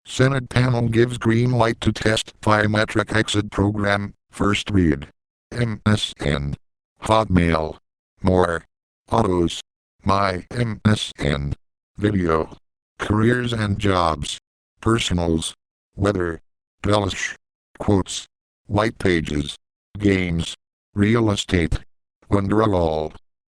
Senate panel gives green light to test biometric exit program. First read. MSN. Hotmail. More. Autos. My MSN. Video. Careers and jobs. Personals. Weather. Bellish. Quotes. White pages. Games. Real estate. Wonderwall.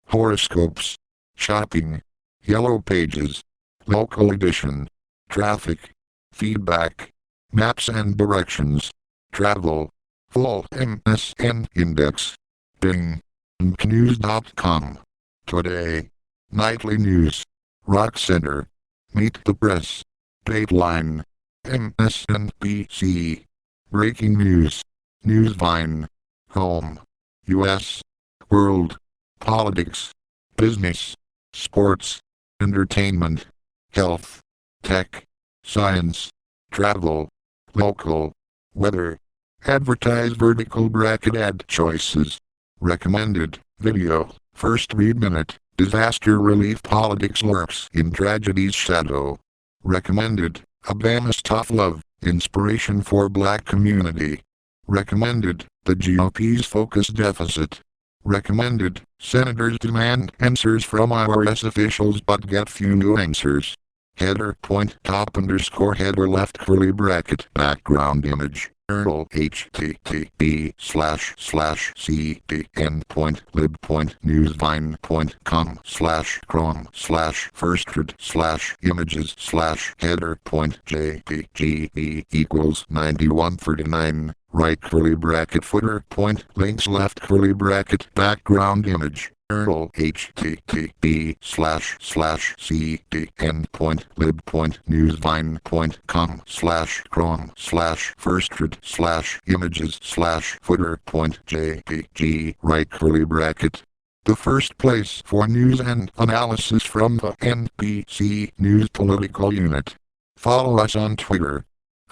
Horoscopes. Shopping. Yellow pages. Local edition. Traffic. Feedback. Maps and directions. Travel. Full MSN index. Bing. News.com. Today. Nightly news. Rock Center. Meet the Press. Dateline. MSNBC. Breaking news. Newsvine. Home. U.S. World. Politics. Business. Sports. Entertainment. Health. Tech. Science. Travel. Local. Weather. Advertise vertical bracket ad choices. Recommended. Video. First read minute. Disaster relief politics lurks in tragedy's shadow. Recommended. Obama's tough love. Inspiration for black community. Recommended. The GOP's focus deficit. Recommended. Senators demand answers from IRS officials but get few new answers. Header point top underscore header left curly bracket background image. URL http://cdn.libpoint.com/chrome/firstred/images/header.jpg equals 9139. Right curly bracket footer point links left curly bracket background image. URL http://cdn.libpoint.news.vine.com/chrome/firstred/images/footer.jpg right curly bracket. The first place for news and analysis from the NBC News Political Unit. Follow us on Twitter.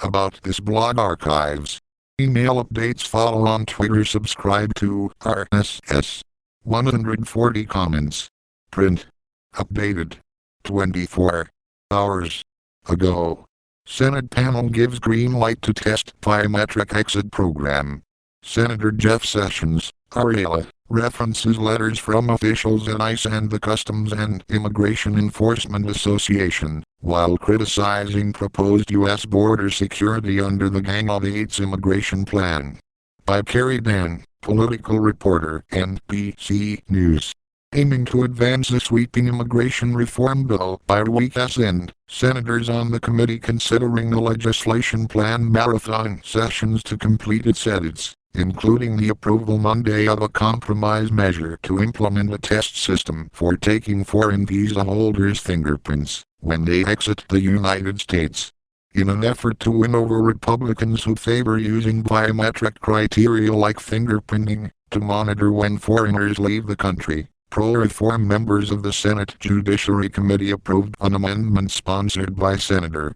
About this blog archives. Email updates follow on Twitter. Subscribe to RSS. 140 comments. Print. Updated. 24 hours ago. Senate panel gives green light to test biometric exit program. Senator Jeff Sessions, Iowa, references letters from officials at ICE and the Customs and Immigration Enforcement Association, while criticizing proposed U.S. border security under the Gang of Eight's immigration plan. By Carrie Dan, political reporter, NBC News. Aiming to advance a sweeping immigration reform bill by week's end, senators on the committee considering the legislation plan marathon sessions to complete its edits, including the approval Monday of a compromise measure to implement a test system for taking foreign visa holders' fingerprints when they exit the United States. In an effort to win over Republicans who favor using biometric criteria like fingerprinting to monitor when foreigners leave the country, pro-reform members of the Senate Judiciary Committee approved an amendment sponsored by Senator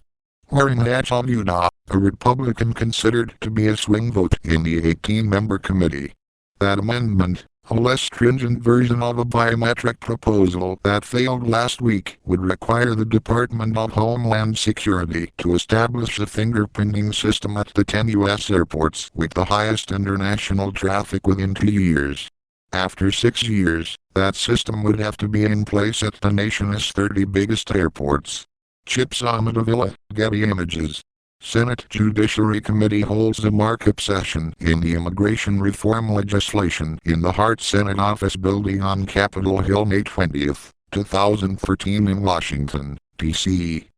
Orrin Hatch of Utah, a Republican considered to be a swing vote in the 18-member committee. That amendment, a less stringent version of a biometric proposal that failed last week, would require the Department of Homeland Security to establish a fingerprinting system at the 10 U.S. airports with the highest international traffic within 2 years. After 6 years, that system would have to be in place at the nation's 30 biggest airports. Chip Somadavilla, Getty Images. Senate Judiciary Committee holds a markup session in the immigration reform legislation in the Hart Senate Office Building on Capitol Hill May 20, 2013 in Washington, D.C.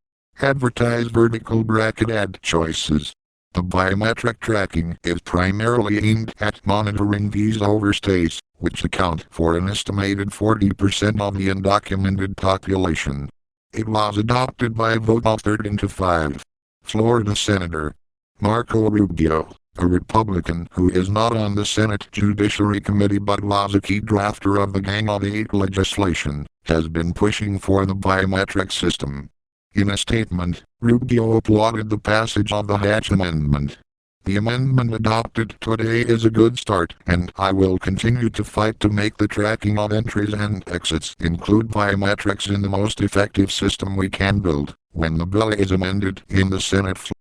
Advertise vertical bracket ad choices. The biometric tracking is primarily aimed at monitoring visa overstays, which account for an estimated 40% of the undocumented population. It was adopted by a vote of 13 to 5. Florida Senator Marco Rubio, a Republican who is not on the Senate Judiciary Committee but was a key drafter of the Gang of Eight legislation, has been pushing for the biometric system. In a statement, Rubio applauded the passage of the Hatch Amendment. The amendment adopted today is a good start, and I will continue to fight to make the tracking of entries and exits include biometrics in the most effective system we can build when the bill is amended in the Senate.